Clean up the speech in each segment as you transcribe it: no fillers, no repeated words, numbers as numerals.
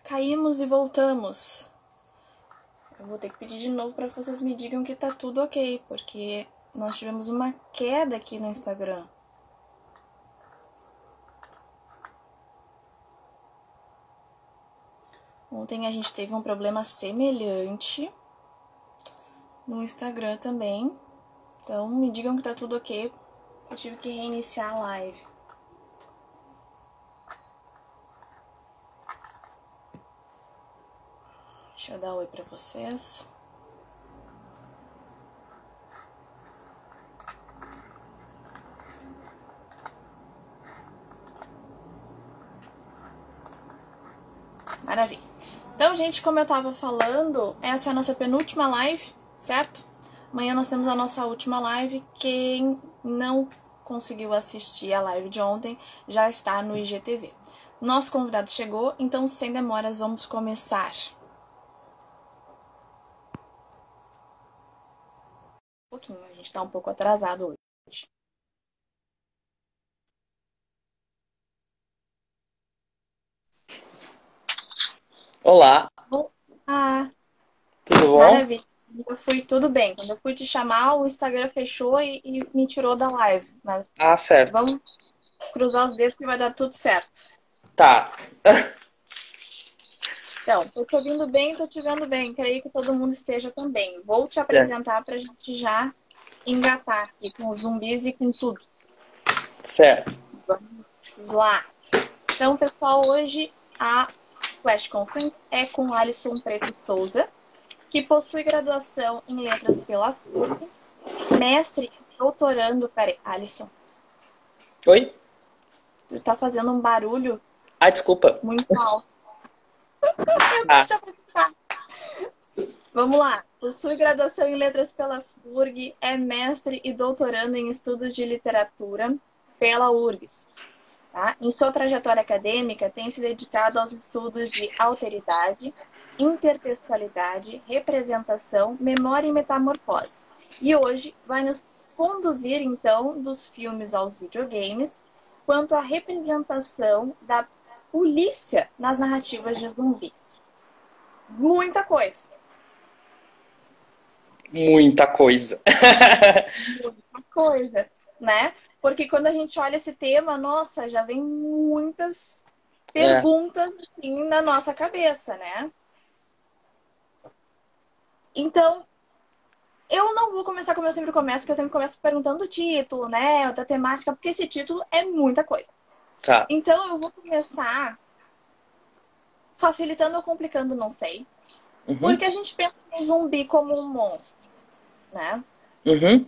Caímos e voltamos. Eu vou ter que pedir de novo para vocês me digam que tá tudo ok, porque nós tivemos uma queda aqui no Instagram. Ontem a gente teve um problema semelhante no Instagram também. Então me digam que tá tudo ok. Eu tive que reiniciar a live. Deixa eu dar oi pra vocês. Maravilha. Então, gente, como eu tava falando, essa é a nossa penúltima live, certo? Amanhã nós temos a nossa última live. Quem não conseguiu assistir a live de ontem já está no IGTV. Nosso convidado chegou, então sem demoras vamos começar. Um pouquinho, a gente tá um pouco atrasado hoje. Olá. Ah, tudo bom? Maravilha. Eu fui tudo bem. Quando eu fui te chamar, o Instagram fechou e me tirou da live. Mas certo. vamos cruzar os dedos que vai dar tudo certo. Tá. Então, tô te ouvindo bem, tô te vendo bem. Creio que todo mundo esteja também. Vou te apresentar pra gente já engatar aqui com os zumbis e com tudo. Certo. Vamos lá. Então, pessoal, hoje a Flash Conference é com Alisson Preto Souza, que possui graduação em Letras pela FURG, mestre e doutorando... Peraí, Alisson. Oi? Tu tá fazendo um barulho Desculpa. muito alto. Eu vou te apresentar. Vamos lá. Possui graduação em Letras pela FURG, é mestre e doutorando em Estudos de Literatura pela URGS. Tá? Em sua trajetória acadêmica, tem se dedicado aos estudos de alteridade, intertextualidade, representação, memória e metamorfose. E hoje vai nos conduzir, então, dos filmes aos videogames, quanto à representação da polícia nas narrativas de zumbis. Muita coisa. Muita coisa. Muita coisa, né? Porque quando a gente olha esse tema, nossa, já vem muitas perguntas assim, na nossa cabeça, né? Então, eu não vou começar como eu sempre começo, que eu sempre começo perguntando o título, né? Da temática, porque esse título é muita coisa. Tá. Então, eu vou começar facilitando ou complicando, não sei. Uhum. Porque a gente pensa no zumbi como um monstro, né? Uhum.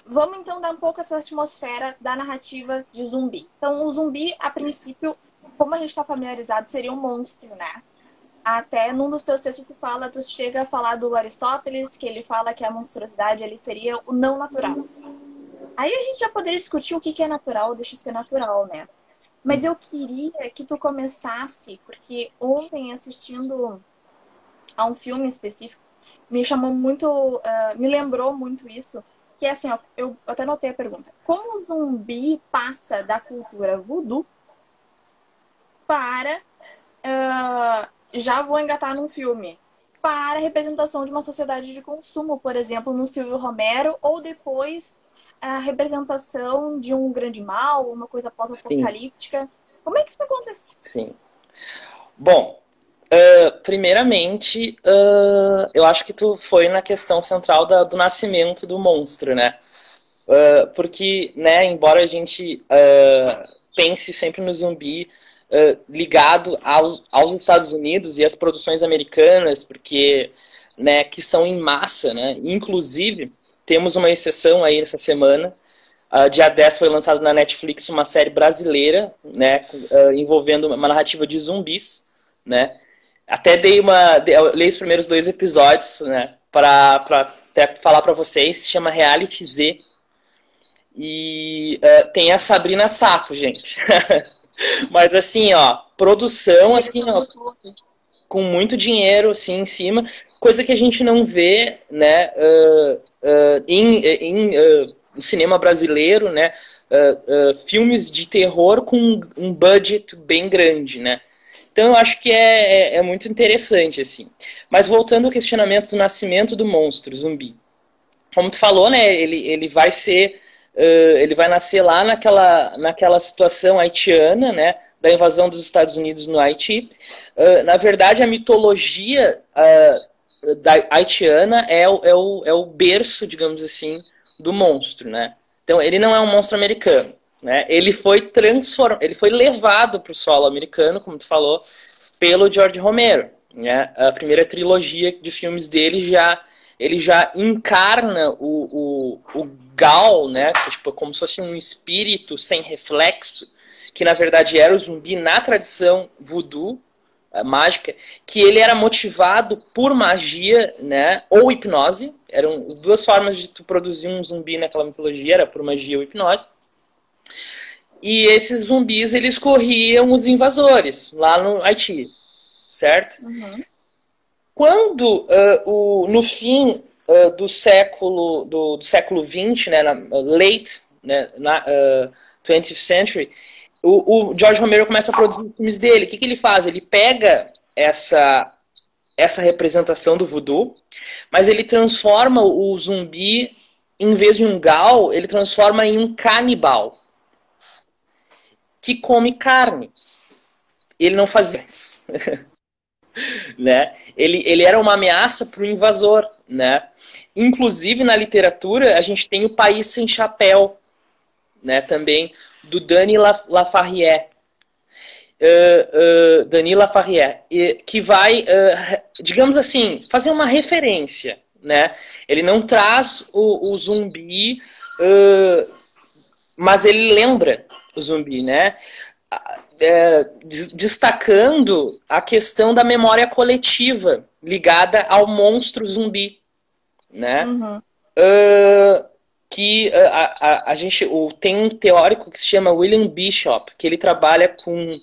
Vamos então dar um pouco essa atmosfera da narrativa de zumbi. Então, o zumbi, a princípio, como a gente está familiarizado, seria um monstro, né? Até num dos teus textos tu chega a falar do Aristóteles, que ele fala que a monstruosidade ele seria o não natural. Aí a gente já poderia discutir o que é natural, deixa de ser natural, né? Mas eu queria que tu começasse, porque ontem assistindo a um filme específico, me chamou muito, me lembrou muito isso, que é assim, ó, eu até notei a pergunta. Como o zumbi passa da cultura voodoo para, já vou engatar num filme, para a representação de uma sociedade de consumo, por exemplo, no Silvio Romero, ou depois a representação de um grande mal, uma coisa pós-apocalíptica. Como é que isso acontece? Sim. Bom, primeiramente, eu acho que tu foi na questão central do nascimento do monstro, né? Porque, né, embora a gente pense sempre no zumbi ligado aos Estados Unidos e às produções americanas, porque, né, que são em massa, né? Inclusive, temos uma exceção aí essa semana. Dia 10 foi lançado na Netflix uma série brasileira, né, envolvendo uma narrativa de zumbis, né? Até eu li os primeiros 2 episódios, né, para até falar para vocês. Se chama Reality Z. E tem a Sabrina Sato, gente. Mas assim, ó, produção assim, ó, com muito dinheiro assim em cima, coisa que a gente não vê, né, no cinema brasileiro, né, filmes de terror com um budget bem grande, né. Então eu acho que é muito interessante, assim. Mas voltando ao questionamento do nascimento do monstro zumbi. Como tu falou, né, ele vai ser, ele vai nascer lá naquela situação haitiana, né, da invasão dos Estados Unidos no Haiti. Na verdade, a mitologia da haitiana é o berço, digamos assim, do monstro, né? Então, ele não é um monstro americano, né? Ele foi levado para o solo americano, como tu falou, pelo George Romero, né? A primeira trilogia de filmes dele ele já encarna o Gal, né? Que, tipo, como se fosse um espírito sem reflexo, que na verdade era o zumbi na tradição voodoo, mágica, que ele era motivado por magia, né? Ou hipnose. Eram as duas formas de tu produzir um zumbi naquela mitologia, era por magia ou hipnose. E esses zumbis, eles corriam os invasores lá no Haiti, certo? Uhum. Quando, no fim do século XX, né, late, né, 20th century, o George Romero começa a produzir os filmes dele. O que ele faz? Ele pega essa representação do voodoo, mas ele transforma o zumbi, em vez de um gal, ele transforma em um canibal, que come carne. Ele não fazia isso. Né? Ele era uma ameaça para o invasor, né? Inclusive na literatura a gente tem o País Sem Chapéu, né? Também do Denis Lafarrière, Denis Lafarrière, que vai, digamos assim, fazer uma referência, né? Ele não traz o zumbi, mas ele lembra o zumbi, né? Destacando a questão da memória coletiva ligada ao monstro zumbi, né? Uhum. Que a gente tem um teórico que se chama William Bishop, que ele trabalha com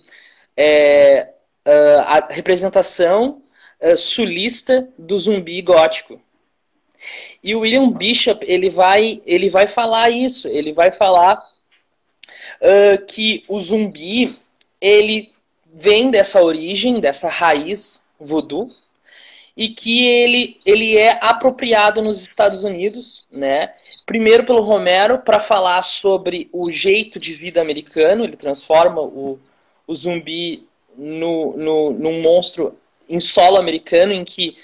a representação sulista do zumbi gótico. E o William Bishop ele vai falar isso, ele vai falar que o zumbi ele vem dessa origem, dessa raiz voodoo, e que ele é apropriado nos Estados Unidos, né? Primeiro pelo Romero para falar sobre o jeito de vida americano. Ele transforma o zumbi num monstro em solo americano, em que,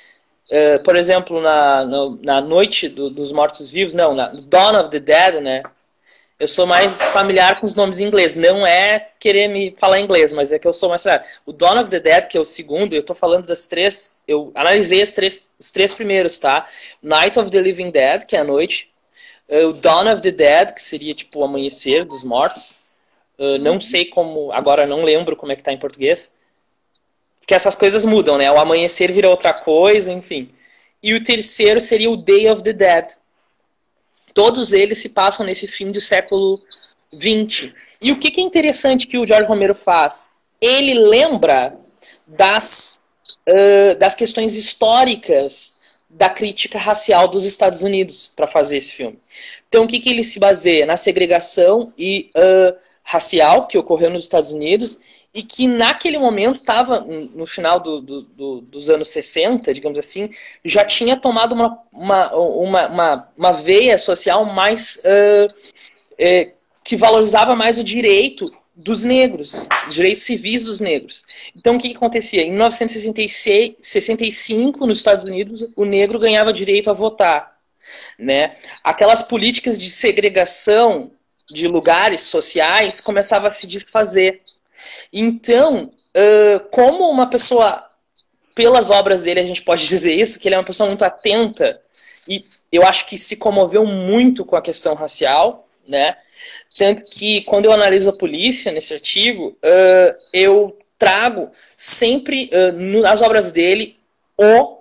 por exemplo, na Noite dos Mortos-Vivos, não, na Dawn of the Dead, né? Eu sou mais familiar com os nomes em inglês. Não é querer me falar inglês, mas é que eu sou mais familiar. O Dawn of the Dead, que é o segundo, eu tô falando das três... Eu analisei os três primeiros, tá? Night of the Living Dead, que é a noite. O Dawn of the Dead, que seria tipo o amanhecer dos mortos. Não sei como... Agora não lembro como é que tá em português. Porque essas coisas mudam, né? O amanhecer vira outra coisa, enfim. E o terceiro seria o Day of the Dead. Todos eles se passam nesse fim do século XX. E o que é interessante que o George Romero faz? Ele lembra das questões históricas da crítica racial dos Estados Unidos para fazer esse filme. Então, o que ele se baseia? Na segregação racial que ocorreu nos Estados Unidos e que naquele momento estava, no final dos anos 60, digamos assim, já tinha tomado uma veia social mais que valorizava mais o direito dos negros, os direitos civis dos negros. Então, o que acontecia? Em 1965, nos Estados Unidos, o negro ganhava direito a votar, né? Aquelas políticas de segregação de lugares sociais começavam a se desfazer. Então, como uma pessoa, pelas obras dele a gente pode dizer isso, que ele é uma pessoa muito atenta, e eu acho que se comoveu muito com a questão racial, né? Tanto que quando eu analiso a polícia nesse artigo, eu trago sempre nas obras dele o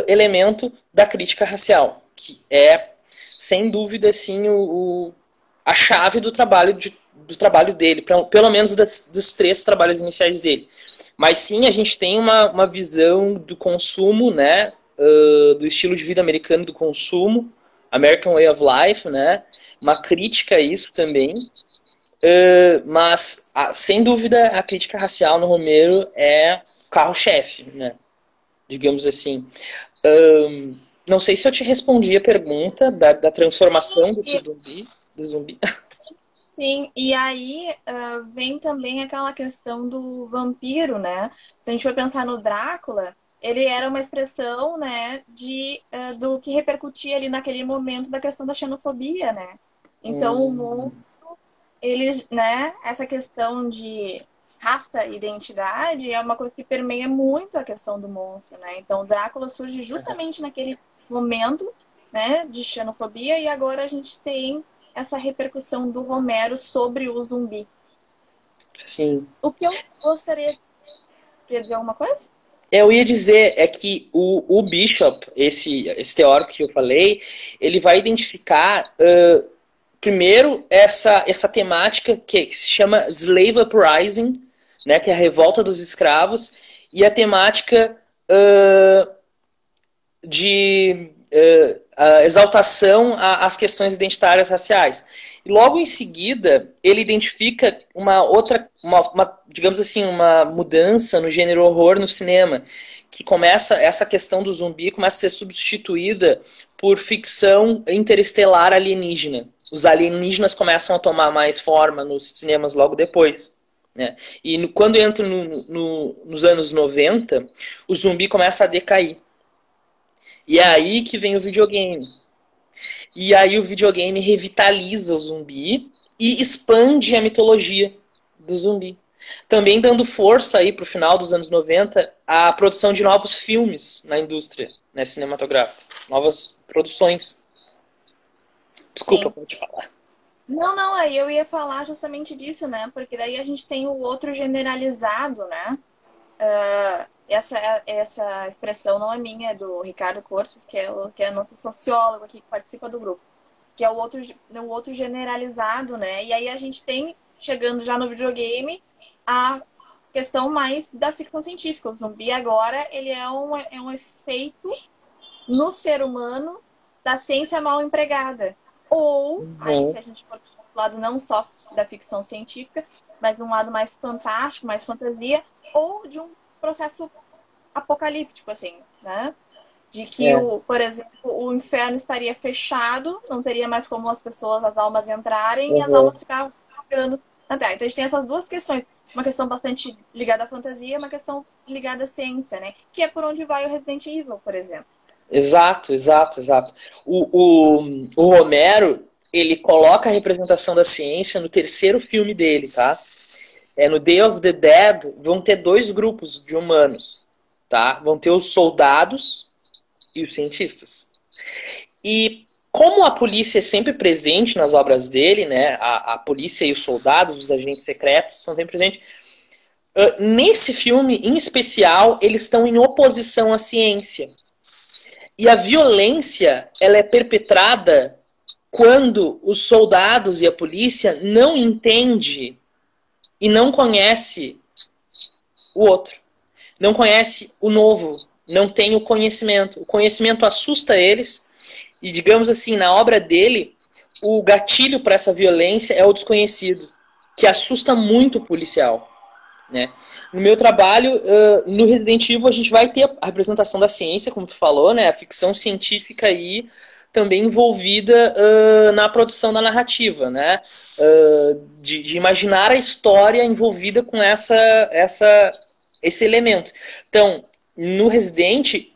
elemento da crítica racial, que é, sem dúvida, assim, a chave do trabalho dele, pelo menos dos três trabalhos iniciais dele. Mas sim, a gente tem uma visão do consumo, né, do estilo de vida americano do consumo, American Way of Life, né, uma crítica a isso também, mas sem dúvida a crítica racial no Romero é carro-chefe, né? Digamos assim. Não sei se eu te respondi a pergunta da transformação desse zumbi, do zumbi. Sim, e aí vem também aquela questão do vampiro, né? Se a gente for pensar no Drácula, ele era uma expressão, né, do que repercutia ali naquele momento da questão da xenofobia, né? Então, o mundo, eles, né, essa questão de raça e identidade é uma coisa que permeia muito a questão do monstro, né? Então, o Drácula surge justamente naquele momento, né, de xenofobia, e agora a gente tem essa repercussão do Romero sobre o zumbi. Sim. O que eu gostaria de dizer alguma coisa? Eu ia dizer é que o Bishop, esse teórico que eu falei, ele vai identificar primeiro essa temática que se chama Slave Uprising, né, que é a revolta dos escravos, e a temática de a exaltação às questões identitárias raciais. E logo em seguida, ele identifica digamos assim, uma mudança no gênero horror no cinema, que começa, essa questão do zumbi começa a ser substituída por ficção interestelar alienígena. Os alienígenas começam a tomar mais forma nos cinemas logo depois. Né? E quando entra nos anos 90, o zumbi começa a decair. E é aí que vem o videogame. E aí o videogame revitaliza o zumbi e expande a mitologia do zumbi. Também dando força aí pro final dos anos 90 à produção de novos filmes na indústria, né, cinematográfica. Novas produções. Desculpa, pode falar. Não, aí eu ia falar justamente disso, né? Porque daí a gente tem o outro generalizado, né? Essa expressão não é minha, é do Ricardo Cortes, que é nosso sociólogo aqui que participa do grupo, que é o outro generalizado, né? E aí a gente tem, chegando já no videogame, a questão mais da ficção científica. O zumbi agora, ele é um efeito no ser humano da ciência mal empregada. Ou, aí se a gente for para o lado não só da ficção científica, mas de um lado mais fantástico, mais fantasia, ou de um processo apocalíptico, assim, né? De que, por exemplo, o inferno estaria fechado, não teria mais como as almas entrarem, e as almas ficavam esperando na Terra. Então a gente tem essas duas questões. Uma questão bastante ligada à fantasia, uma questão ligada à ciência, né? Que é por onde vai o Resident Evil, por exemplo. Exato. O Romero, ele coloca a representação da ciência no terceiro filme dele, tá? No Day of the Dead vão ter dois grupos de humanos, tá? Vão ter os soldados e os cientistas. E como a polícia é sempre presente nas obras dele, né? A polícia e os soldados, os agentes secretos, são sempre presentes. Nesse filme, em especial, eles estão em oposição à ciência. E a violência, ela é perpetrada quando os soldados e a polícia não entendem e não conhece o outro. Não conhece o novo. Não tem o conhecimento. O conhecimento assusta eles. E, digamos assim, na obra dele, o gatilho para essa violência é o desconhecido, que assusta muito o policial. Né? No meu trabalho, no Resident Evil, a gente vai ter a representação da ciência, como tu falou, né? A ficção científica aí também envolvida na produção da narrativa, né? De imaginar a história envolvida com esse elemento. Então, no Resident,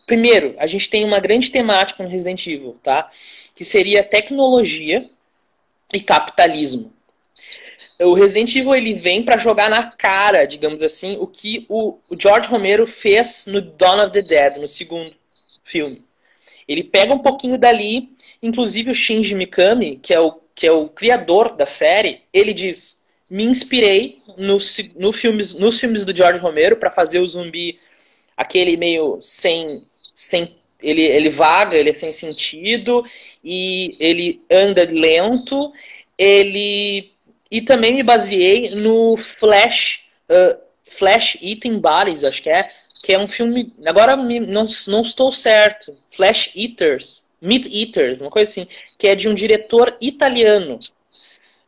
primeiro, a gente tem uma grande temática no Resident Evil, tá? Que seria tecnologia e capitalismo. O Resident Evil ele vem para jogar na cara, digamos assim, o que o George Romero fez no Dawn of the Dead, no segundo filme. Ele pega um pouquinho dali, inclusive o Shinji Mikami, que é o criador da série, ele diz: me inspirei nos filmes do George Romero para fazer o zumbi aquele meio sem ele vaga, ele é sem sentido, e ele anda lento, e também me baseei no Flash Eating Bodies, acho que é um filme, agora não estou certo, Flash Eaters, Meat Eaters, uma coisa assim, que é de um diretor italiano,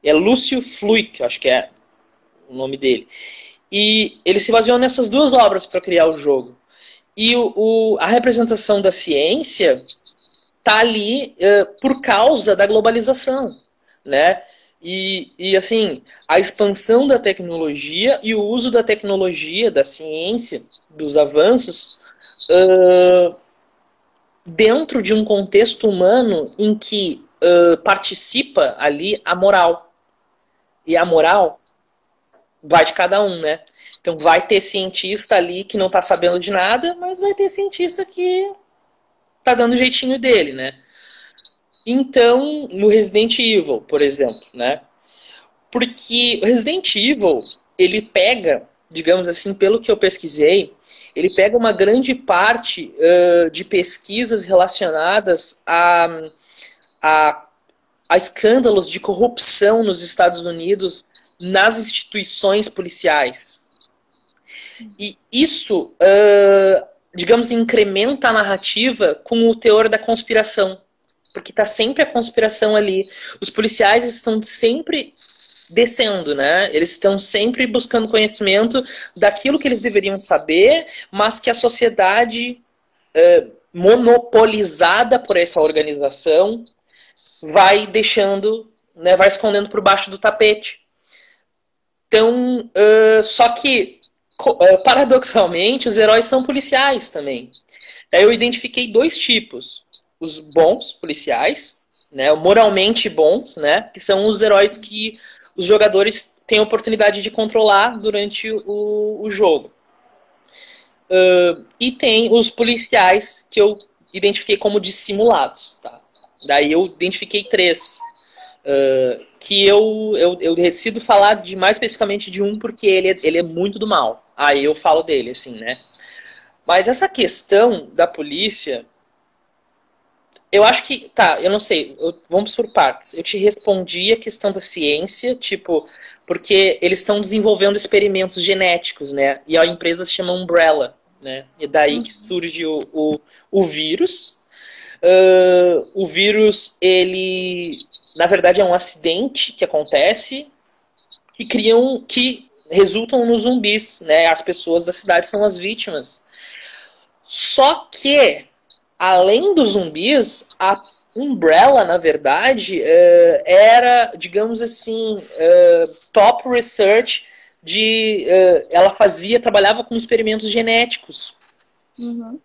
é Lúcio Fluic, acho que é o nome dele. E ele se baseou nessas duas obras para criar o jogo. E a representação da ciência tá ali por causa da globalização, né? Assim, a expansão da tecnologia e o uso da tecnologia, da ciência, dos avanços, dentro de um contexto humano em que participa ali a moral. E a moral vai de cada um, né? Então vai ter cientista ali que não tá sabendo de nada, mas vai ter cientista que tá dando o jeitinho dele, né? Então, no Resident Evil, por exemplo, né? Porque o Resident Evil, ele pega, digamos assim, pelo que eu pesquisei, ele pega uma grande parte de pesquisas relacionadas a, a escândalos de corrupção nos Estados Unidos nas instituições policiais. E isso, digamos, incrementa a narrativa com o teor da conspiração. Porque está sempre a conspiração ali. Os policiais estão sempre descendo, né? Eles estão sempre buscando conhecimento daquilo que eles deveriam saber, mas que a sociedade monopolizada por essa organização vai deixando, né, vai escondendo por baixo do tapete. Então, só que, paradoxalmente, os heróis são policiais também. Aí eu identifiquei dois tipos. Os bons policiais, né, moralmente bons, né, que são os heróis que os jogadores têm a oportunidade de controlar durante o jogo. E tem os policiais que eu identifiquei como dissimulados. Tá? Daí eu identifiquei três. Que eu decido falar mais especificamente de um porque ele é muito do mal. Aí eu falo dele, assim, né? Mas essa questão da polícia, eu acho que, tá, eu não sei, vamos por partes. Eu te respondi a questão da ciência, tipo, porque eles estão desenvolvendo experimentos genéticos, né? E a empresa se chama Umbrella, né? E daí que surge o vírus. O vírus, ele, na verdade, é um acidente que acontece que resultam nos zumbis, né? As pessoas da cidade são as vítimas. Só que além dos zumbis, a Umbrella, na verdade, era, digamos assim, top research ela trabalhava com experimentos genéticos. Uhum.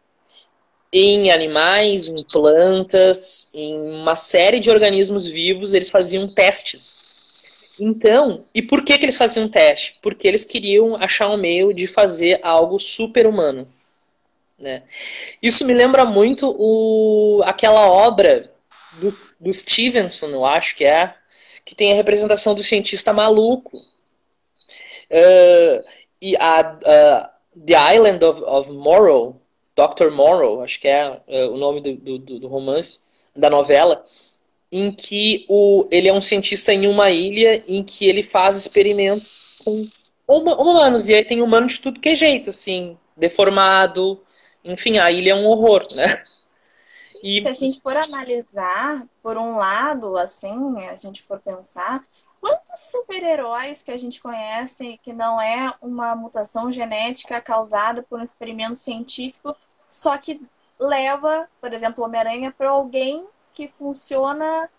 Em animais, em plantas, em uma série de organismos vivos, eles faziam testes. Então, e por que eles faziam teste? Porque eles queriam achar um meio de fazer algo super-humano. Né? Isso me lembra muito aquela obra do Stevenson, eu acho que tem a representação do cientista maluco. E The Island of Morrow, Dr. Morrow, acho que é o nome do romance, da novela, em que ele é um cientista em uma ilha em que ele faz experimentos com humanos, e aí tem humano de tudo que é jeito, assim, deformado. Enfim, a ilha é um horror, né? Se a gente for analisar, por um lado, assim, a gente for pensar, quantos super-heróis que a gente conhece que não é uma mutação genética causada por um experimento científico, só que leva, por exemplo, o Homem-Aranha para alguém que funciona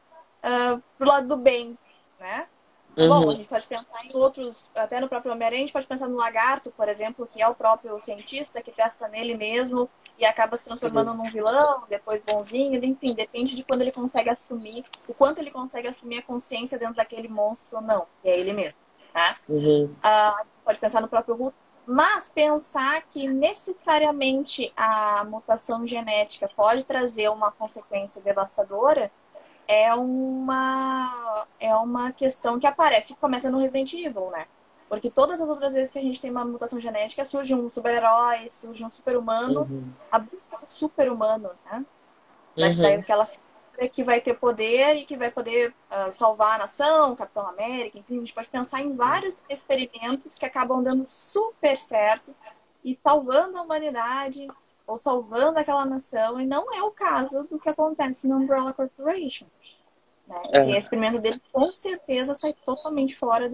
pro lado do bem, né? Bom, a gente pode pensar em outros, até no próprio Homem-Aranha, a gente pode pensar no Lagarto, por exemplo, que é o próprio cientista que testa nele mesmo e acaba se transformando num vilão, depois bonzinho, enfim, depende de quando ele consegue assumir, o quanto ele consegue assumir a consciência dentro daquele monstro ou não, que é ele mesmo, tá? Pode pensar no próprio Hulk, mas pensar que necessariamente a mutação genética pode trazer uma consequência devastadora é uma questão que aparece, que começa no Resident Evil, né? Porque todas as outras vezes que a gente tem uma mutação genética, surge um super-herói, surge um super-humano, a busca do super-humano, né? Daquela figura que vai ter poder e que vai poder salvar a nação, Capitão América, enfim, a gente pode pensar em vários experimentos que acabam dando super certo e salvando a humanidade ou salvando aquela nação, e não é o caso do que acontece no Umbrella Corporation. Né? Esse experimento dele, com certeza, sai totalmente fora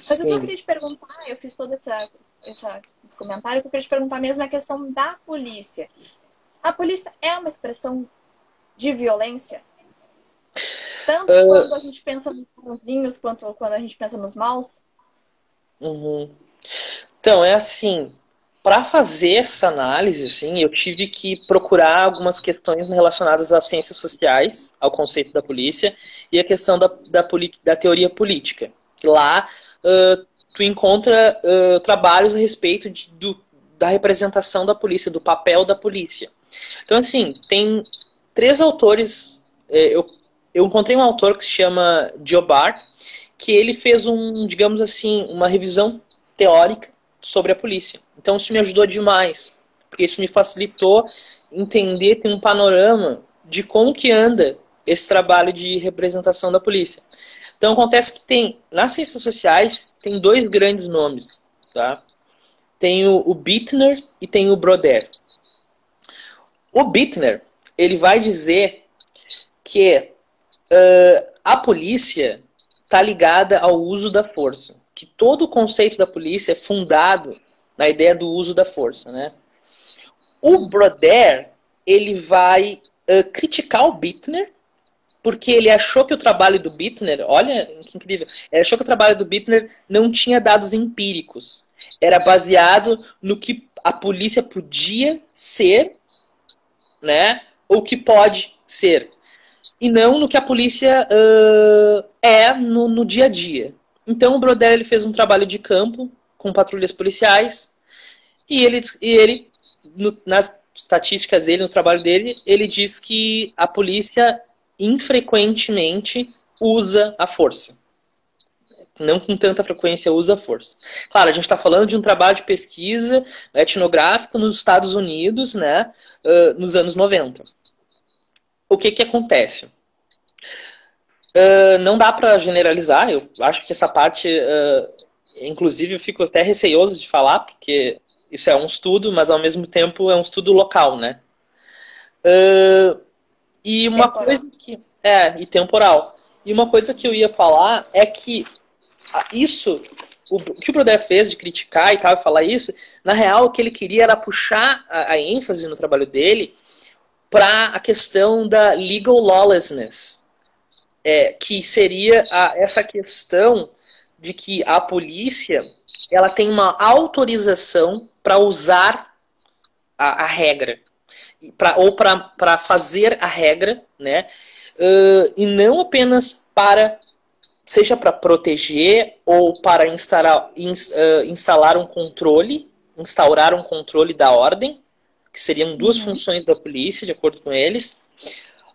Mas o que eu Sim. queria te perguntar, eu fiz todo esse comentário, o que eu queria te perguntar mesmo é a questão da polícia. A polícia é uma expressão de violência? Tanto quando a gente pensa nos bonzinhos, quanto quando a gente pensa nos maus? Uhum. Então, é assim, para fazer essa análise, assim, eu tive que procurar algumas questões relacionadas às ciências sociais, ao conceito da polícia, e a questão da teoria política. Que lá tu encontra trabalhos a respeito da representação da polícia, do papel da polícia. Então, assim, tem três autores. Eu encontrei um autor que se chama Diobar, que ele fez digamos assim, uma revisão teórica sobre a polícia. Então isso me ajudou demais, porque isso me facilitou entender, ter um panorama de como que anda esse trabalho de representação da polícia. Então acontece que nas ciências sociais, tem dois grandes nomes, tá? Tem o Bittner e tem o Broder. O Bittner, ele vai dizer que a polícia está ligada ao uso da força. Que todo o conceito da polícia é fundado na ideia do uso da força, né? O Broder, ele vai criticar o Bittner, porque ele achou que o trabalho do Bittner, olha que incrível, ele achou que o trabalho do Bittner não tinha dados empíricos. Era baseado no que a polícia podia ser, né? Ou que pode ser. E não no que a polícia é no dia a dia. Então o Brodel ele fez um trabalho de campo com patrulhas policiais e ele nas estatísticas dele, no trabalho dele, ele diz que a polícia infrequentemente usa a força. Não com tanta frequência usa a força. Claro, a gente está falando de um trabalho de pesquisa etnográfico nos Estados Unidos, né, nos anos 90. O que acontece? Não dá para generalizar, eu acho que essa parte, inclusive, eu fico até receoso de falar, porque isso é um estudo, mas ao mesmo tempo é um estudo local, né? E uma Temporal. coisa que. E temporal. E uma coisa que eu ia falar é que o que o Brodel fez de criticar e tal, e falar isso, na real, o que ele queria era puxar a ênfase no trabalho dele para a questão da legal lawlessness, que seria essa questão de que a polícia ela tem uma autorização para usar a regra, ou para fazer a regra, né? E não apenas seja para proteger ou para instaurar um controle da ordem, que seriam duas funções da polícia, de acordo com eles,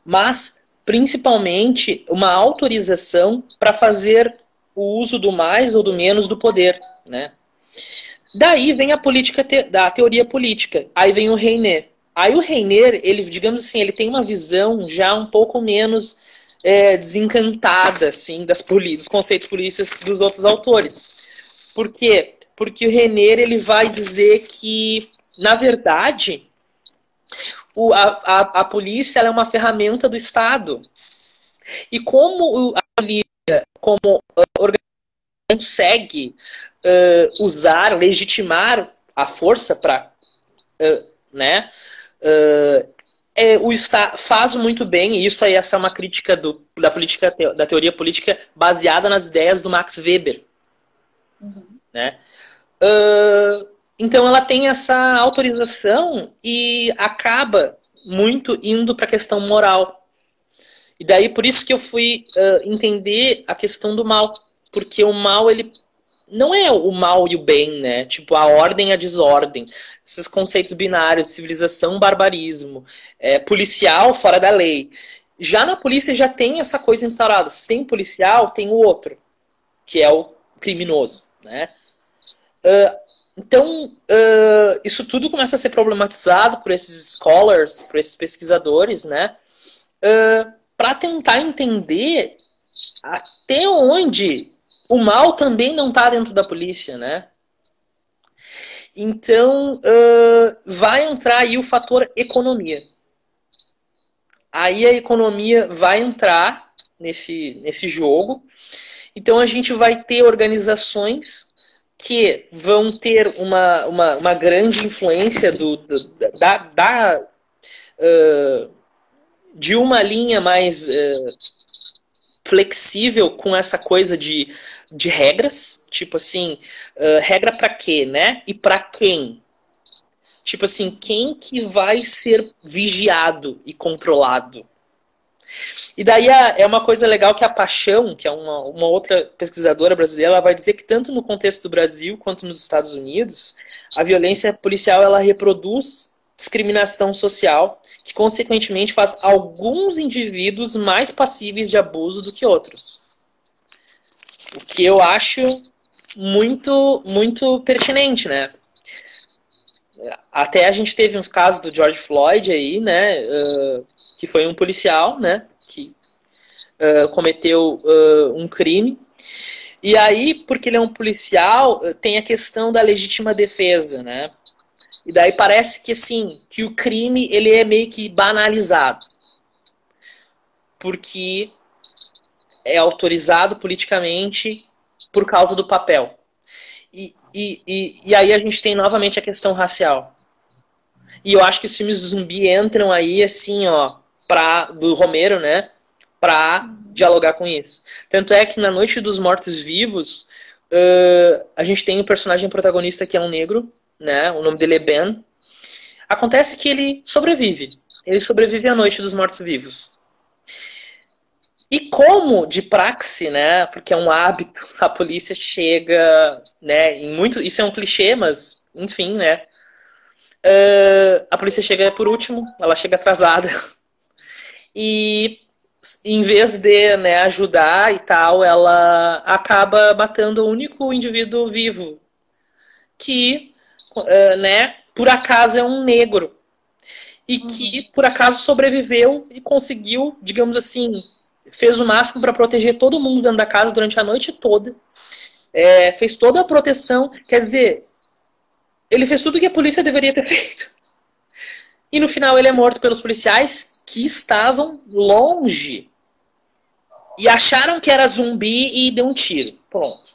mas principalmente uma autorização para fazer o uso do mais ou do menos do poder, né? Daí vem a da teoria política. Aí vem o Reiner. Aí o Reiner, ele, digamos assim, ele tem uma visão já um pouco menos desencantada, assim, dos conceitos políticos dos outros autores. Por quê? Porque o Reiner, ele vai dizer que, na verdade, a polícia ela é uma ferramenta do Estado. E como a polícia, como organização, consegue legitimar a força para, né? O Estado faz muito bem, e isso aí, essa é uma crítica da teoria política baseada nas ideias do Max Weber. Né? Então ela tem essa autorização e acaba muito indo para a questão moral. E daí por isso que eu fui entender a questão do mal. Porque o mal, ele não é o mal e o bem, né? Tipo, a ordem e a desordem. Esses conceitos binários, civilização, barbarismo, policial fora da lei. Já na polícia já tem essa coisa instaurada. Se tem policial, tem o outro, que é o criminoso, né? Então, isso tudo começa a ser problematizado por esses scholars, por esses pesquisadores, né? Para tentar entender até onde o mal também não está dentro da polícia, né? Então, vai entrar aí o fator economia. Aí a economia vai entrar nesse jogo Então a gente vai ter organizações que vão ter uma grande influência de uma linha mais flexível com essa coisa de regras, tipo assim, regra para quê, né? E para quem? Tipo assim, quem que vai ser vigiado e controlado? E daí é uma coisa legal que a Paixão, que é uma outra pesquisadora brasileira, ela vai dizer que tanto no contexto do Brasil quanto nos Estados Unidos, a violência policial ela reproduz discriminação social, que consequentemente faz alguns indivíduos mais passíveis de abuso do que outros. O que eu acho muito, muito pertinente, né? Até a gente teve uns casos do George Floyd aí, né? Que foi um policial, né? Que cometeu um crime. E aí, porque ele é um policial, tem a questão da legítima defesa, né? E daí parece que, assim, que o crime ele é meio que banalizado. Porque é autorizado politicamente por causa do papel. E aí a gente tem novamente a questão racial. E eu acho que os filmes do zumbi entram aí, assim, ó, do Romero, né? Pra dialogar com isso. Tanto é que na Noite dos Mortos-Vivos, a gente tem um personagem protagonista que é um negro, né? O nome dele é Ben. Acontece que ele sobrevive. Ele sobrevive à Noite dos Mortos-Vivos. E como de praxe, né? Porque é um hábito, a polícia chega, né? Isso é um clichê, mas enfim, né? A polícia chega por último, ela chega atrasada. E em vez de, né, ajudar e tal, ela acaba matando o único indivíduo vivo que, né, por acaso é um negro e que por acaso sobreviveu e conseguiu, digamos assim, fez o máximo para proteger todo mundo dentro da casa durante a noite toda, fez toda a proteção, quer dizer, ele fez tudo que a polícia deveria ter feito. E no final ele é morto pelos policiais que estavam longe e acharam que era zumbi e deu um tiro. Pronto.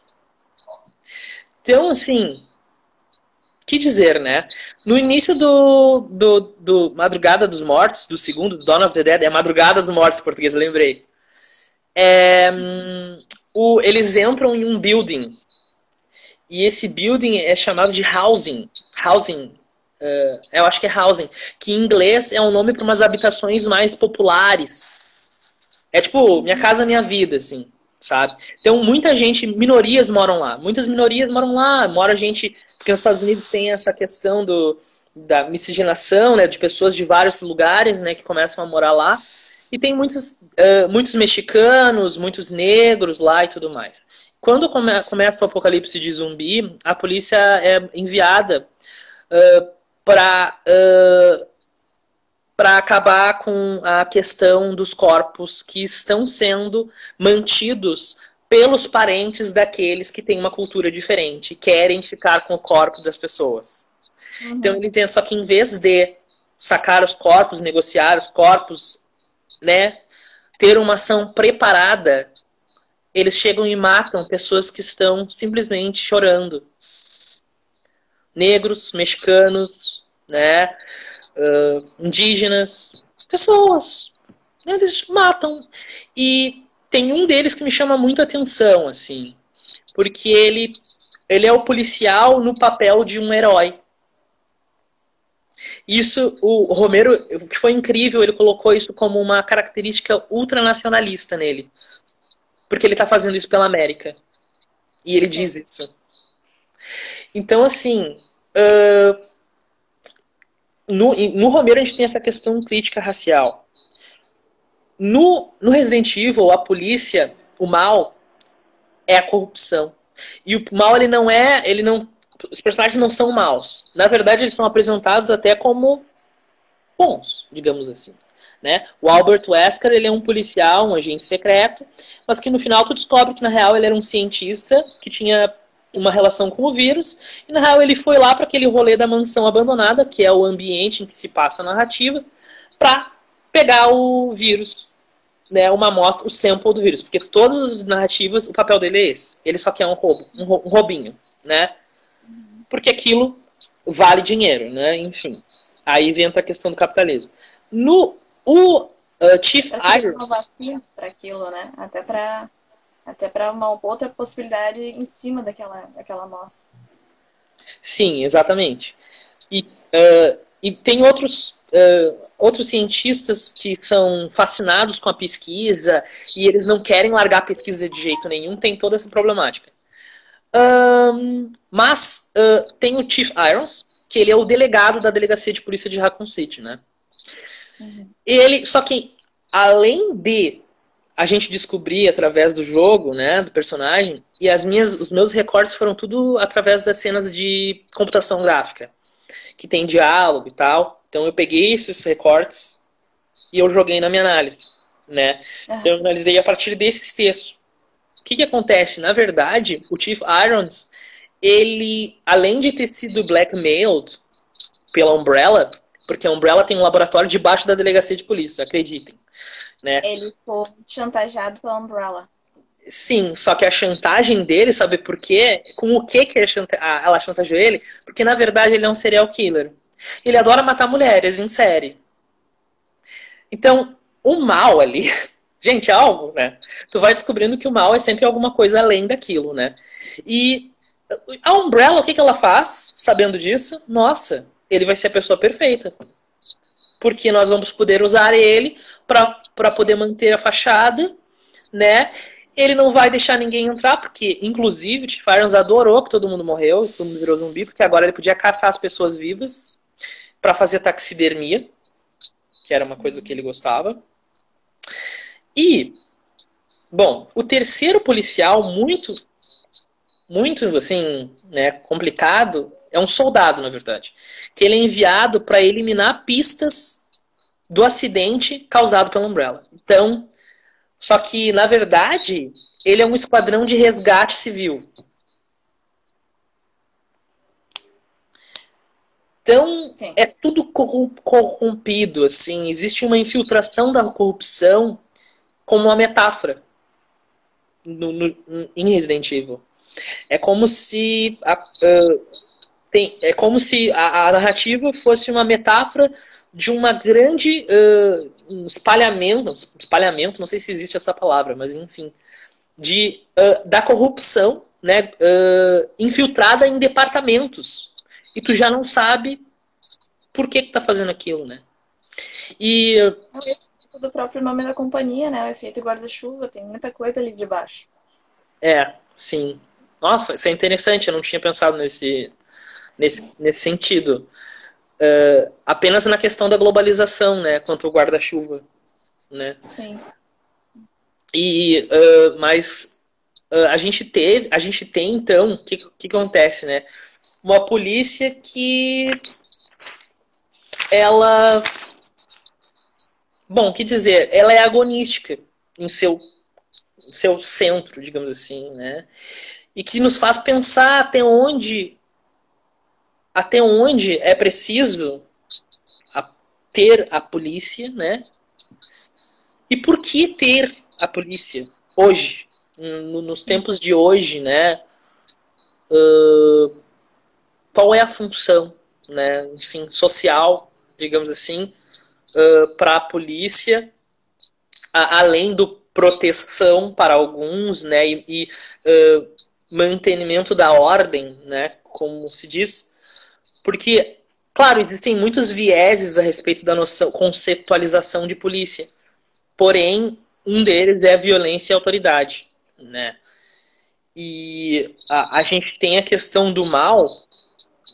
Então, assim, que dizer, né? No início do Madrugada dos Mortos, do segundo, Dawn of the Dead, é Madrugada dos Mortos em português, eu lembrei. Eles entram em um building. E esse building é chamado de housing. Eu acho que é housing. Que em inglês é um nome para umas habitações mais populares. É tipo, Minha Casa Minha Vida, assim, sabe? Então, muita gente, minorias moram lá. Muitas minorias moram lá. Mora gente... Porque nos Estados Unidos tem essa questão da miscigenação, né? De pessoas de vários lugares, né? Que começam a morar lá. E tem muitos mexicanos, muitos negros lá e tudo mais. Quando começa o apocalipse de zumbi, a polícia é enviada para acabar com a questão dos corpos que estão sendo mantidos pelos parentes daqueles que têm uma cultura diferente, querem ficar com o corpo das pessoas. Uhum. Então eles dizem, só que em vez de sacar os corpos, negociar os corpos, né, ter uma ação preparada, eles chegam e matam pessoas que estão simplesmente chorando. Negros, mexicanos, né, indígenas, pessoas. Eles matam. E tem um deles que me chama muito a atenção, assim, porque ele é o policial no papel de um herói. Isso, o Romero, o que foi incrível, ele colocou isso como uma característica ultranacionalista nele. Porque ele está fazendo isso pela América. E ele diz isso. Então, assim, no Romero a gente tem essa questão crítica racial. No Resident Evil, a polícia, o mal, é a corrupção. E o mal, os personagens não são maus. Na verdade, eles são apresentados até como bons, digamos assim. Né? O Albert Wesker, ele é um policial, um agente secreto, mas que no final tu descobre que na real ele era um cientista que tinha uma relação com o vírus, e na real ele foi lá para aquele rolê da mansão abandonada, que é o ambiente em que se passa a narrativa, para pegar o vírus né, uma amostra, o sample do vírus. Porque todas as narrativas, o papel dele é esse. Ele só quer um roubo, um roubinho, né? Porque aquilo vale dinheiro, né? Enfim. Aí vem a questão do capitalismo. Chief Iron... uma vacina para aquilo, né? Até para uma outra possibilidade em cima daquela amostra. Sim, exatamente. E tem outros cientistas que são fascinados com a pesquisa e eles não querem largar a pesquisa de jeito nenhum, tem toda essa problemática. Mas tem o Chief Irons, que ele é o delegado da delegacia de polícia de Raccoon City, né? Só que, além de a gente descobrir através do jogo, né, do personagem, e os meus recortes foram tudo através das cenas de computação gráfica, que tem diálogo e tal. Então eu peguei esses recortes e eu joguei na minha análise, né? Então eu analisei a partir desses textos. O que acontece? Na verdade, o Chief Irons, ele, além de ter sido blackmailed pela Umbrella, porque a Umbrella tem um laboratório debaixo da delegacia de polícia, acreditem. Né? Ele foi chantageado pela Umbrella. Sim, só que a chantagem dele, sabe por quê? Com o que ela chantageou ele? Porque, na verdade, ele é um serial killer. Ele adora matar mulheres em série. Então, o mal ali... Gente, é algo, né? Tu vai descobrindo que o mal é sempre alguma coisa além daquilo, né? E a Umbrella, o que ela faz, sabendo disso? Nossa, ele vai ser a pessoa perfeita. Porque nós vamos poder usar ele para poder manter a fachada, né? Ele não vai deixar ninguém entrar, porque, inclusive, o Chief Irons adorou que todo mundo morreu, todo mundo virou zumbi, porque agora ele podia caçar as pessoas vivas para fazer taxidermia, que era uma coisa que ele gostava. E, bom, o terceiro policial, muito, assim, né, complicado, é um soldado, na verdade, que ele é enviado para eliminar pistas do acidente causado pela Umbrella. Então, só que, na verdade, ele é um esquadrão de resgate civil. Então, sim, é tudo corrompido, assim. Existe uma infiltração da corrupção como uma metáfora em Resident Evil. É como se a narrativa fosse uma metáfora de uma grande espalhamento, não sei se existe essa palavra, mas enfim, da corrupção, né, infiltrada em departamentos. E tu já não sabe por que tá fazendo aquilo, né? E do próprio nome da companhia, né? O efeito guarda-chuva, tem muita coisa ali debaixo. Sim. Nossa, isso é interessante, eu não tinha pensado nesse sentido. Apenas na questão da globalização, né? Quanto ao guarda-chuva, né? Sim. Mas a gente tem, então, o que acontece, né? Uma polícia que ela... Bom, o que dizer? Ela é agonística em seu centro, digamos assim, né? E que nos faz pensar até onde é preciso ter a polícia, né? E por que ter a polícia hoje, nos tempos de hoje, né? Qual é a função, né? Enfim, social, digamos assim, para a polícia, além do proteção para alguns, né? E mantenimento da ordem, né? Como se diz. Porque, claro, existem muitos vieses a respeito da noção, conceptualização de polícia. Porém, um deles é a violência e a autoridade, né? E a gente tem a questão do mal.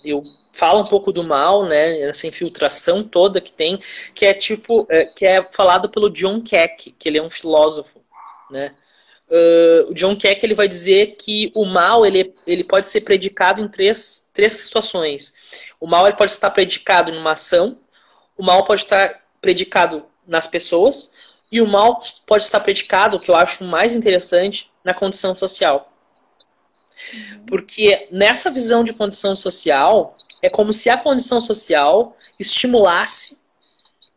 Eu falo um pouco do mal, né? Essa infiltração toda que tem, que é que é falado pelo John Keck, que ele é um filósofo, né? O John Keck, ele vai dizer que o mal ele pode ser predicado em três situações. O mal ele pode estar predicado numa ação, o mal pode estar predicado nas pessoas, e o mal pode estar predicado, que eu acho mais interessante, na condição social. Porque nessa visão de condição social, é como se a condição social estimulasse,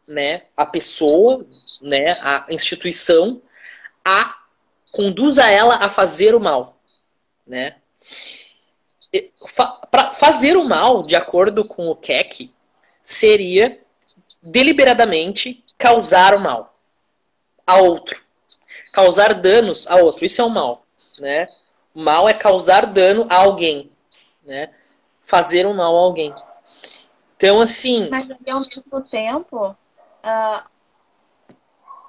né, a pessoa, né, a instituição conduza ela a fazer o mal, né? Para fazer o mal, de acordo com o Keck, seria deliberadamente causar o mal a outro, causar danos a outro. Isso é o mal, né? O mal é causar dano a alguém, né? Fazer um mal a alguém. Então, assim... Mas ao mesmo tempo,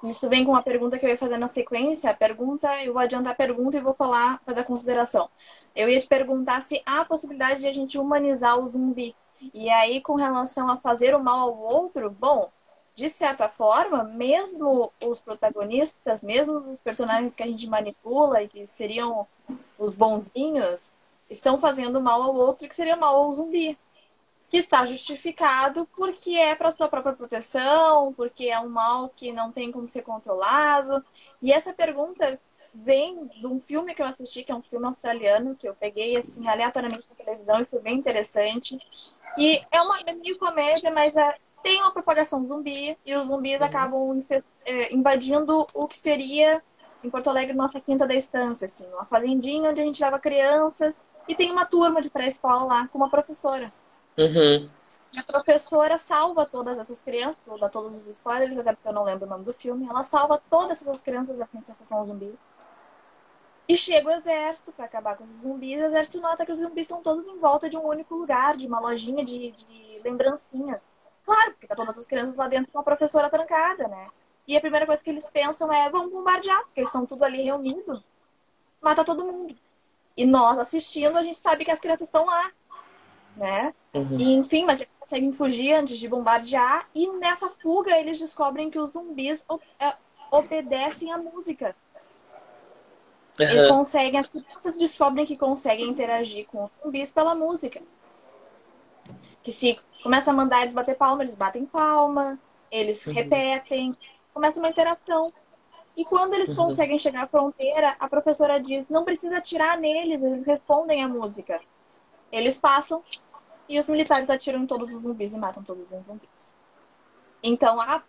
isso vem com uma pergunta que eu ia fazer na sequência. A pergunta, eu vou adiantar a pergunta e vou fazer a consideração. Eu ia te perguntar se há a possibilidade de a gente humanizar o zumbi. E aí, com relação a fazer o mal ao outro, bom, de certa forma, mesmo os protagonistas, mesmo os personagens que a gente manipula e que seriam os bonzinhos, estão fazendo mal ao outro, que seria mal ao zumbi. Que está justificado porque é para sua própria proteção, porque é um mal que não tem como ser controlado. E essa pergunta vem de um filme que eu assisti, que é um filme australiano, que eu peguei assim aleatoriamente na televisão e foi bem interessante. E é meio comédia, mas tem uma propagação zumbi e os zumbis acabam invadindo o que seria, em Porto Alegre, nossa Quinta da Estância, assim, uma fazendinha onde a gente leva crianças e tem uma turma de pré-escola lá com uma professora. Uhum. E a professora salva todas essas crianças, vou dar todos os spoilers, até porque eu não lembro o nome do filme. Ela salva todas essas crianças da infestação zumbi. E chega o exército para acabar com os zumbis. O exército nota que os zumbis estão todos em volta de um único lugar, de uma lojinha de lembrancinhas. Claro, porque tá todas as crianças lá dentro com a professora trancada, né? E a primeira coisa que eles pensam é, vamos bombardear, porque eles estão tudo ali reunidos. Mata todo mundo. E nós, assistindo, a gente sabe que as crianças estão lá, né? Uhum. E, enfim, mas eles conseguem fugir antes de bombardear. E nessa fuga eles descobrem que os zumbis obedecem à música. Uhum. Eles conseguem, as crianças descobrem que conseguem interagir com os zumbis pela música. Que se começa a mandar eles bater palma, eles batem palma, eles repetem, começa uma interação. E quando eles conseguem chegar à fronteira, a professora diz, não precisa atirar neles, eles respondem à música. Eles passam e os militares atiram em todos os zumbis e matam todos os zumbis. Então há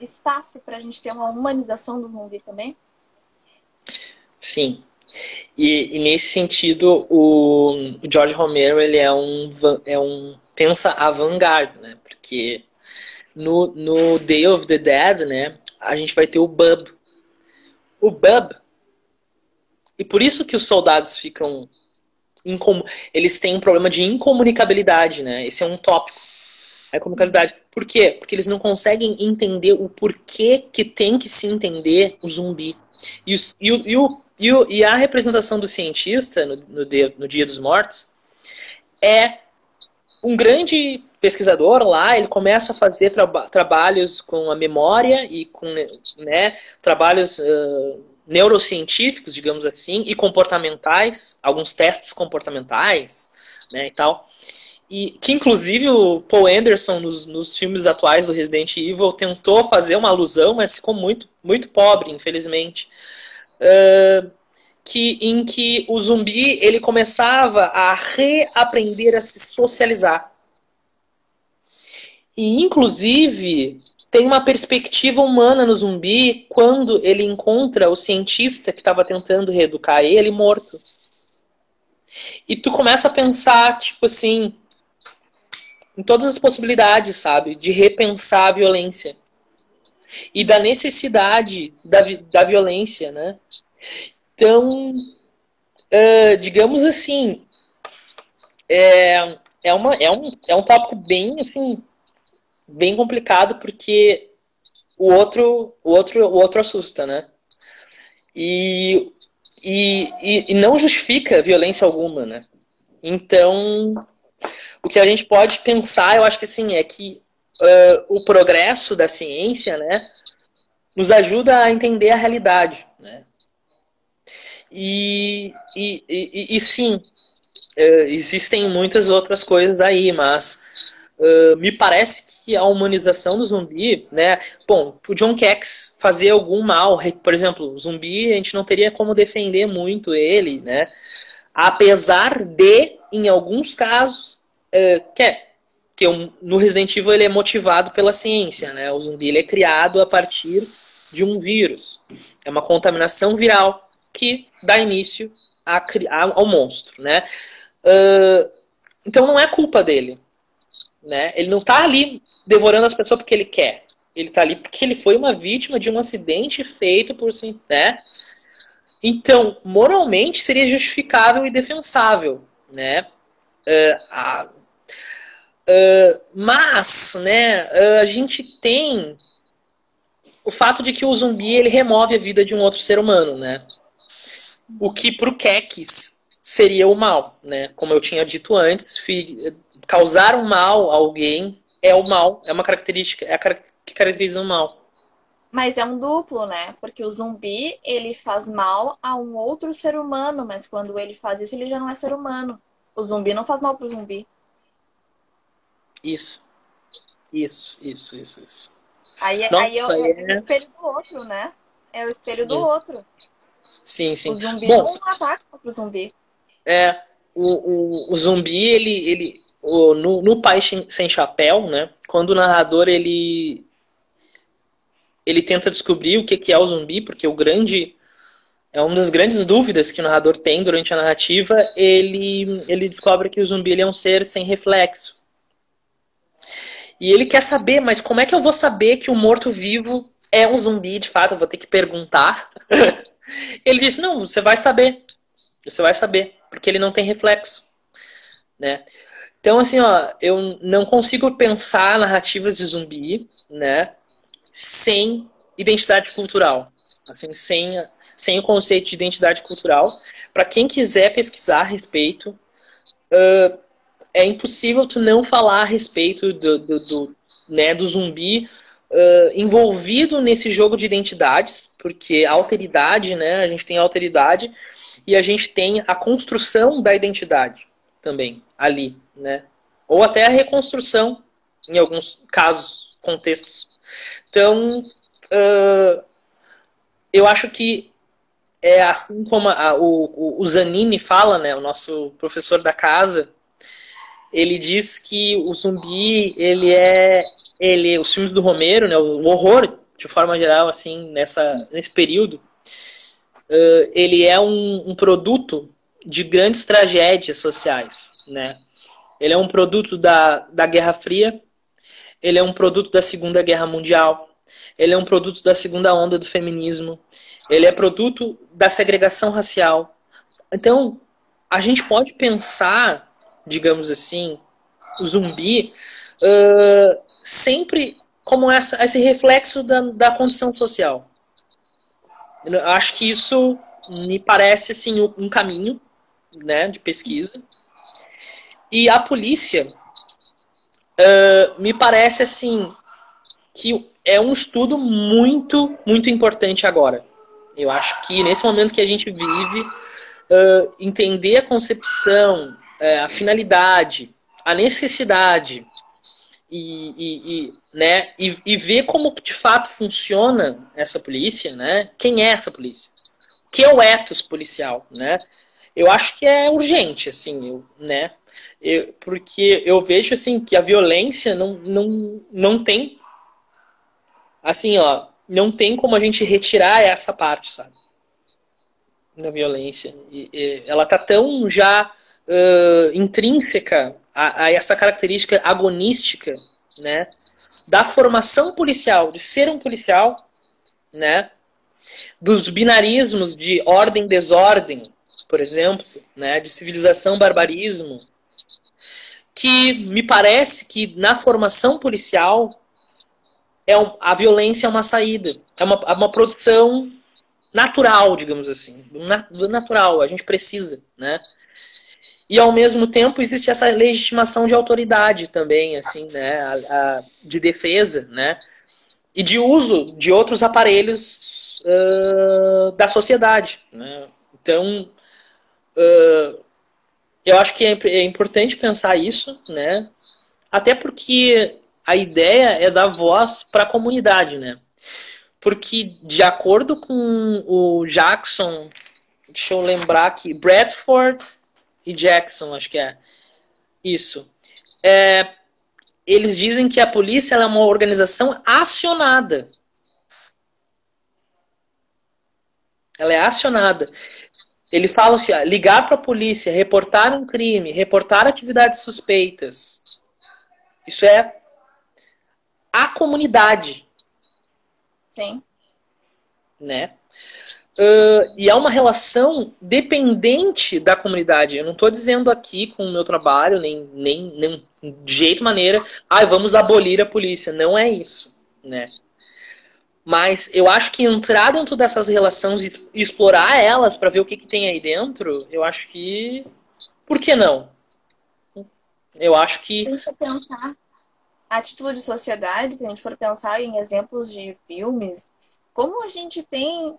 espaço para a gente ter uma humanização do zumbi também? Sim. E nesse sentido, o George Romero ele é um pensa avant-garde, né? Porque no Day of the Dead, né, a gente vai ter o Bub. O Bub. E por isso que os soldados ficam eles têm um problema de incomunicabilidade, né? Esse é um tópico. A incomunicabilidade. Por quê? Porque eles não conseguem entender o porquê que tem que se entender o zumbi. E a representação do cientista no Dia dos Mortos é um grande pesquisador lá, ele começa a fazer trabalhos com a memória e com, né, trabalhos neurocientíficos, digamos assim, e comportamentais, alguns testes comportamentais, né, e tal. E que inclusive o Paul Anderson nos filmes atuais do Resident Evil tentou fazer uma alusão, mas ficou muito, muito pobre, infelizmente. Em que o zumbi ele começava a reaprender a se socializar. E inclusive tem uma perspectiva humana no zumbi quando ele encontra o cientista que estava tentando reeducar ele morto. E tu começa a pensar, tipo assim, em todas as possibilidades, sabe? De repensar a violência. E da necessidade da violência, né? Então, digamos assim, é um tópico bem, assim, bem complicado, porque o outro assusta, né? E não justifica violência alguma, né? Então, o que a gente pode pensar, eu acho que assim, é que o progresso da ciência, né, nos ajuda a entender a realidade, né? E sim, existem muitas outras coisas daí, mas me parece que a humanização do zumbi, né? Bom, o John Kex fazer algum mal, por exemplo, o zumbi a gente não teria como defender muito ele, né? Apesar de, em alguns casos, no Resident Evil ele é motivado pela ciência, né? O zumbi ele é criado a partir de um vírus. É uma contaminação viral que dá início ao monstro, né? Então não é culpa dele, né? Ele não está ali devorando as pessoas porque ele quer. Ele está ali porque ele foi uma vítima de um acidente feito por si, né? Então, moralmente, seria justificável e defensável, né? Mas, né, a gente tem o fato de que o zumbi ele remove a vida de um outro ser humano, né? O que pro Kekis seria o mal, né? Como eu tinha dito antes, causar um mal a alguém é o mal, é uma característica, é a que caracteriza o mal. Mas é um duplo, né? Porque o zumbi, ele faz mal a um outro ser humano, mas quando ele faz isso, ele já não é ser humano. O zumbi não faz mal pro zumbi. Isso. Aí Nossa, é o espelho do outro, né? É o espelho do outro. Sim. O zumbi não ataca pro zumbi. O zumbi, no Pai Sem Chapéu, né? Quando o narrador ele tenta descobrir o que é o zumbi, porque é uma das grandes dúvidas que o narrador tem durante a narrativa, ele descobre que o zumbi ele é um ser sem reflexo. E ele quer saber, mas como é que eu vou saber que o morto-vivo é um zumbi, de fato? Eu vou ter que perguntar. Ele disse, não, você vai saber, porque ele não tem reflexo, né? Então, assim, ó, eu não consigo pensar narrativas de zumbi, né, sem identidade cultural, assim, sem o conceito de identidade cultural. Para quem quiser pesquisar a respeito, é impossível tu não falar a respeito do zumbi envolvido nesse jogo de identidades, porque a alteridade, né, a gente tem a alteridade e a gente tem a construção da identidade também ali, né? Ou até a reconstrução, em alguns casos, contextos. Então, eu acho que é assim como o Zanini fala, né, o nosso professor da casa, ele diz que o zumbi, os filmes do Romero, né, o horror, de forma geral, assim, nesse período, ele é um produto de grandes tragédias sociais, né? Ele é um produto da Guerra Fria, ele é um produto da Segunda Guerra Mundial, ele é um produto da segunda onda do feminismo, ele é produto da segregação racial. Então, a gente pode pensar, digamos assim, o zumbi sempre como esse reflexo da condição social. Eu acho que isso me parece assim, um caminho, né, de pesquisa. E a polícia me parece assim que é um estudo muito, muito importante agora. Eu acho que nesse momento que a gente vive, entender a concepção, a finalidade, a necessidade e ver como de fato funciona essa polícia, né? Quem é essa polícia? O que é o ethos policial, né? Eu acho que é urgente, assim, né? Porque eu vejo assim que a violência não tem, assim, ó, não tem como a gente retirar essa parte, sabe? Da violência. Ela tá tão já intrínseca a essa característica agonística, né? Da formação policial, de ser um policial, né? Dos binarismos de ordem-desordem, por exemplo, né? De civilização-barbarismo, que me parece que na formação policial a violência é uma saída, é uma produção natural, digamos assim, natural, a gente precisa, né? E ao mesmo tempo existe essa legitimação de autoridade também, assim, né? De defesa, né? E de uso de outros aparelhos da sociedade, né? Então, eu acho que é importante pensar isso, né? Até porque a ideia é dar voz para a comunidade, né? Porque, de acordo com o Jackson, deixa eu lembrar aqui, Bradford e Jackson, acho que é isso. Eles dizem que a polícia ela é uma organização acionada. Ela é acionada. Ele fala assim, ligar para a polícia, reportar um crime, reportar atividades suspeitas. Isso é a comunidade. Sim. Né? E é uma relação dependente da comunidade. Eu não estou dizendo aqui com o meu trabalho, nem de jeito maneira, vamos abolir a polícia. Não é isso, né? Mas eu acho que entrar dentro dessas relações e explorar elas para ver o que tem aí dentro, eu acho que... Por que não? Eu acho que... Tem que pensar a título de sociedade, se a gente for pensar em exemplos de filmes, como a gente tem,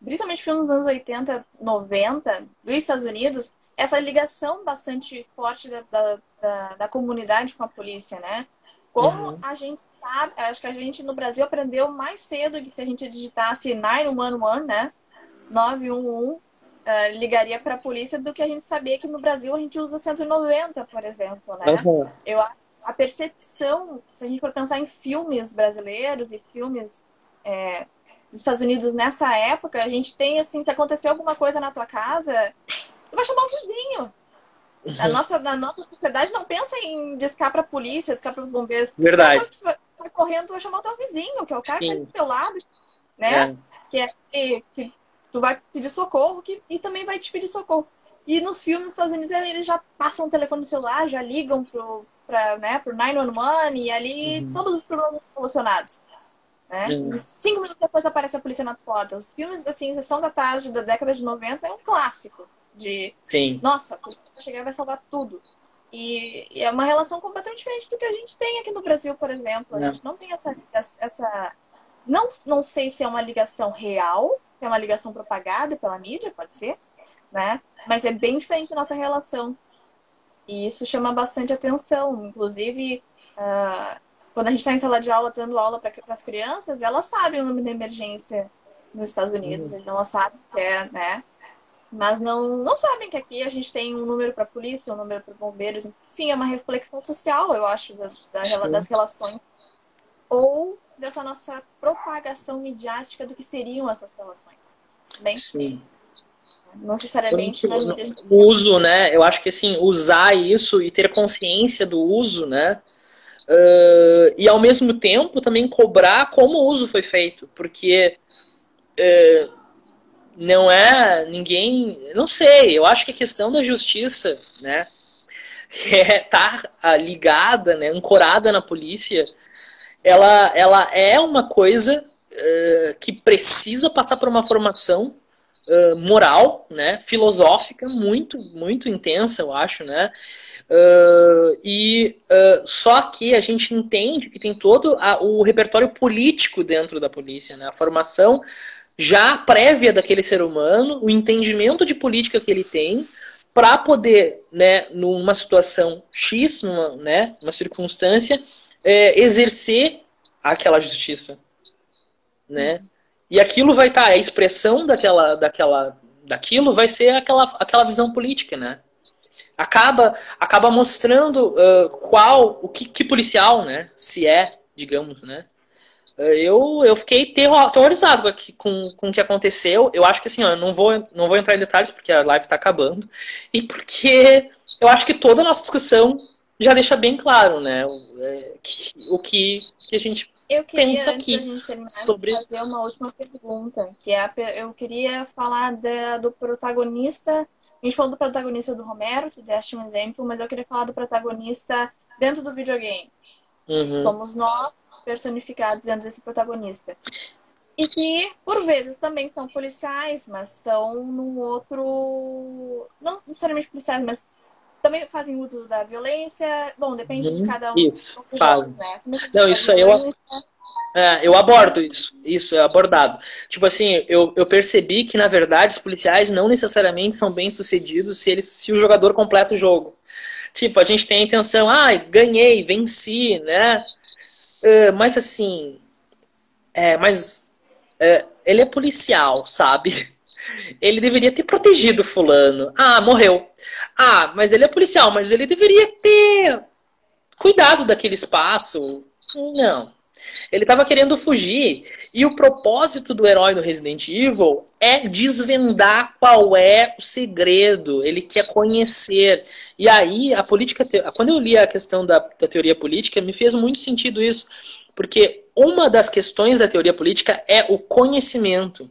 principalmente filmes dos anos 80, 90, dos Estados Unidos, essa ligação bastante forte da comunidade com a polícia, né? Como a gente sabe, acho que a gente no Brasil aprendeu mais cedo que se a gente digitasse 911, né? 911, ligaria para a polícia do que a gente sabia que no Brasil a gente usa 190, por exemplo, né? A percepção, se a gente for pensar em filmes brasileiros e filmes dos Estados Unidos nessa época, a gente tem assim, que aconteceu alguma coisa na tua casa, tu vai chamar o vizinho. Na nossa sociedade não pensa em discar para a polícia, discar para os bombeiros. Verdade. Depois que você vai correndo, tu vai chamar o teu vizinho, que é o cara que tá do teu lado, né? Que tu vai pedir socorro e também vai te pedir socorro. E nos filmes dos Estados Unidos, eles já passam o telefone no celular, já ligam pro 911 e ali todos os problemas são solucionados. Né? 5 minutos depois aparece a polícia na porta. Os filmes, assim, Sessão da Tarde da década de 90 é um clássico. Nossa, a polícia vai chegar e vai salvar tudo. E é uma relação completamente diferente do que a gente tem aqui no Brasil, por exemplo. A gente não tem essa não sei se é uma ligação real, se é uma ligação propagada pela mídia, pode ser, né? Mas é bem diferente da nossa relação. E isso chama bastante atenção. Inclusive, quando a gente está em sala de aula, dando aula para as crianças, elas sabem o nome da emergência nos Estados Unidos. Então, elas sabem que né? Mas não sabem que aqui a gente tem um número para a polícia, um número para bombeiros. Enfim, é uma reflexão social, eu acho, das relações. Ou dessa nossa propagação midiática do que seriam essas relações. Bem, sim. Não necessariamente o uso, né? Eu acho que assim, usar isso e ter consciência do uso, né? E ao mesmo tempo também cobrar como o uso foi feito, porque não é ninguém, não sei, eu acho que a questão da justiça, né, tá ligada, né, ancorada na polícia, ela é uma coisa que precisa passar por uma formação moral, né, filosófica muito, muito intensa, eu acho, né, só que a gente entende que tem todo o repertório político dentro da polícia, né, a formação já prévia daquele ser humano, o entendimento de política que ele tem para poder, né, numa situação X, numa circunstância, exercer aquela justiça, né? E aquilo vai estar, a expressão daquilo vai ser aquela visão política, né? Acaba mostrando o que policial, né? Se digamos, né? Eu fiquei terrorizado com o que aconteceu. Eu acho que assim, eu não vou entrar em detalhes porque a live está acabando. E porque eu acho que toda a nossa discussão já deixa bem claro, né? O que a gente pensa aqui. Eu queria, fazer uma última pergunta. Eu queria falar do protagonista. A gente falou do protagonista do Romero, que deste um exemplo, mas eu queria falar do protagonista dentro do videogame. Somos nós personificados dentro desse protagonista. E que, por vezes, também são policiais, mas estão num outro... Não necessariamente policiais, mas também fazem uso da violência. Bom, depende de cada um. Isso, fazem. Né? Não, isso aí eu abordo isso. Isso é abordado. Tipo assim, eu percebi que, na verdade, os policiais não necessariamente são bem-sucedidos se o jogador completa o jogo. Tipo, a gente tem a intenção, ganhei, venci, né? Mas assim, ele é policial, sabe? Ele deveria ter protegido fulano. Morreu. Mas ele é policial, mas ele deveria ter cuidado daquele espaço. Não. Ele estava querendo fugir. E o propósito do herói do Resident Evil é desvendar qual é o segredo. Ele quer conhecer. E aí, a política... Quando eu li a questão da teoria política, me fez muito sentido isso. Porque uma das questões da teoria política é o conhecimento.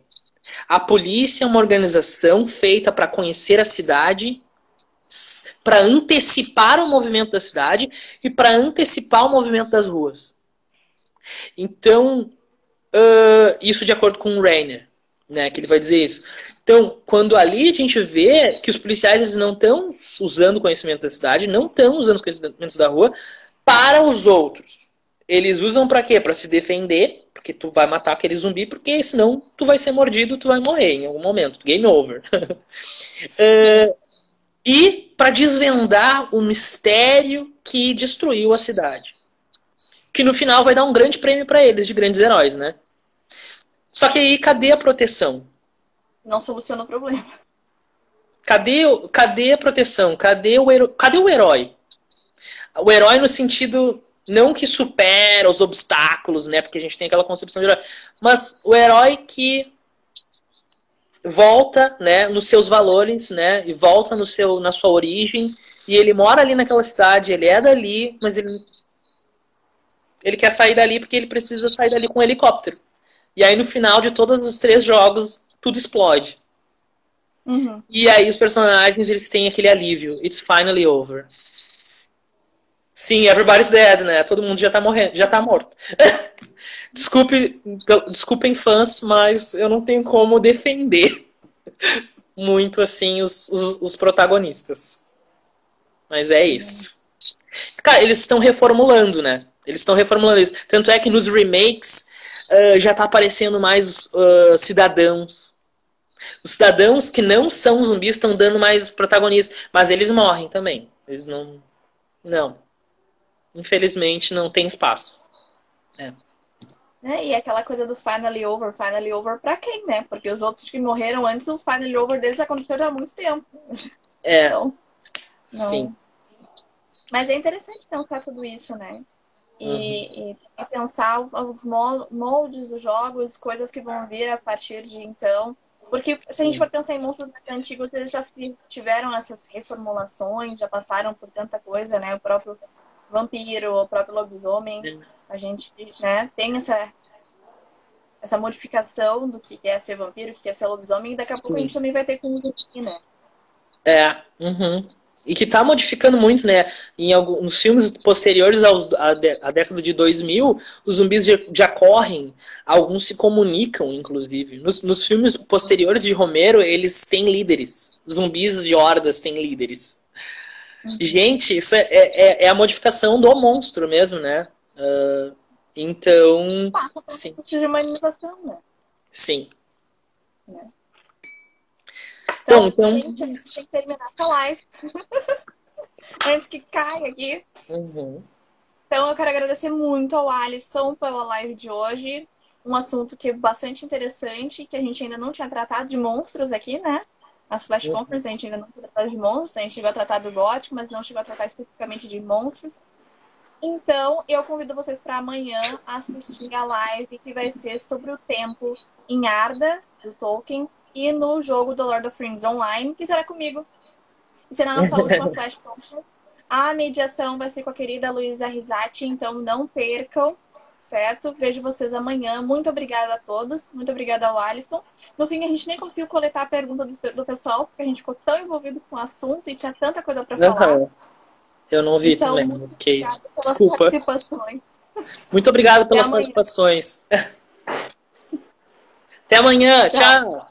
A polícia é uma organização feita para conhecer a cidade, para antecipar o movimento da cidade e para antecipar o movimento das ruas. Então, isso de acordo com o Rainer, né, que ele vai dizer isso. Então, quando ali a gente vê que os policiais eles não estão usando o conhecimento da cidade, não estão usando os conhecimentos da rua para os outros. Eles usam para quê? Para se defender, porque tu vai matar aquele zumbi, porque senão tu vai ser mordido, tu vai morrer em algum momento. Game over. E para desvendar o mistério que destruiu a cidade. Que no final vai dar um grande prêmio para eles, de grandes heróis, né? Só que aí, cadê a proteção? Não soluciona o problema. Cadê a proteção? Cadê o herói? O herói no sentido... Não que supera os obstáculos, né? Porque a gente tem aquela concepção de herói. Mas o herói que volta, né, nos seus valores, né? E volta na sua origem. E ele mora ali naquela cidade, ele é dali, mas ele quer sair dali porque ele precisa sair dali com um helicóptero. E aí no final de todos os 3 jogos, tudo explode. Uhum. E aí os personagens, eles têm aquele alívio. It's finally over. Sim, everybody's dead, né? Todo mundo já tá morrendo, já tá morto. Desculpem fãs, mas eu não tenho como defender muito, assim, os protagonistas. Mas é isso. Cara, eles estão reformulando, né? Eles estão reformulando isso. Tanto é que nos remakes já tá aparecendo mais cidadãos. Os cidadãos que não são zumbis estão dando mais protagonismo. Mas eles morrem também. Eles não... Não. Infelizmente, não tem espaço. E aquela coisa do finally over pra quem, né? Porque os outros que morreram antes, o finally over deles aconteceu já há muito tempo. Então, não. Sim. Mas é interessante pensar tudo isso, né? E pensar os moldes dos jogos, coisas que vão vir a partir de então. Porque se a gente for pensar em monstros antigos, eles já tiveram essas reformulações, já passaram por tanta coisa, né? O próprio vampiro, o próprio lobisomem, a gente, né, tem essa modificação do que é ser vampiro, o que é ser lobisomem, e daqui a pouco a gente também vai ter com o zumbi, né? E que tá modificando muito, né? Nos filmes posteriores à década de 2000, os zumbis já correm, alguns se comunicam, inclusive. Nos filmes posteriores de Romero, eles têm líderes. Zumbis de hordas têm líderes. Gente, isso é a modificação do monstro mesmo, né? Então... sim. De uma inovação, né? Sim. Então, a gente tem que terminar essa live. Antes que caia aqui. Então, eu quero agradecer muito ao Alisson pela live de hoje. Um assunto que é bastante interessante, que a gente ainda não tinha tratado de monstros aqui, né? Nas Flash Conference a gente ainda não tratou de monstros, a gente chegou a tratar do gótico, mas não chegou a tratar especificamente de monstros. Então, eu convido vocês para amanhã assistir a live que vai ser sobre o tempo em Arda, do Tolkien, e no jogo do Lord of Rings Online, que será comigo. E será a nossa última Flash Conference. A mediação vai ser com a querida Luísa Risati, então não percam. Certo? Vejo vocês amanhã. Muito obrigada a todos. Muito obrigada ao Alisson. No fim, a gente nem conseguiu coletar a pergunta do pessoal, porque a gente ficou tão envolvido com o assunto e tinha tanta coisa para falar. Eu não vi então, também. Muito okay. obrigada pelas Desculpa. participações. Muito obrigado pelas participações. Até amanhã. Tchau.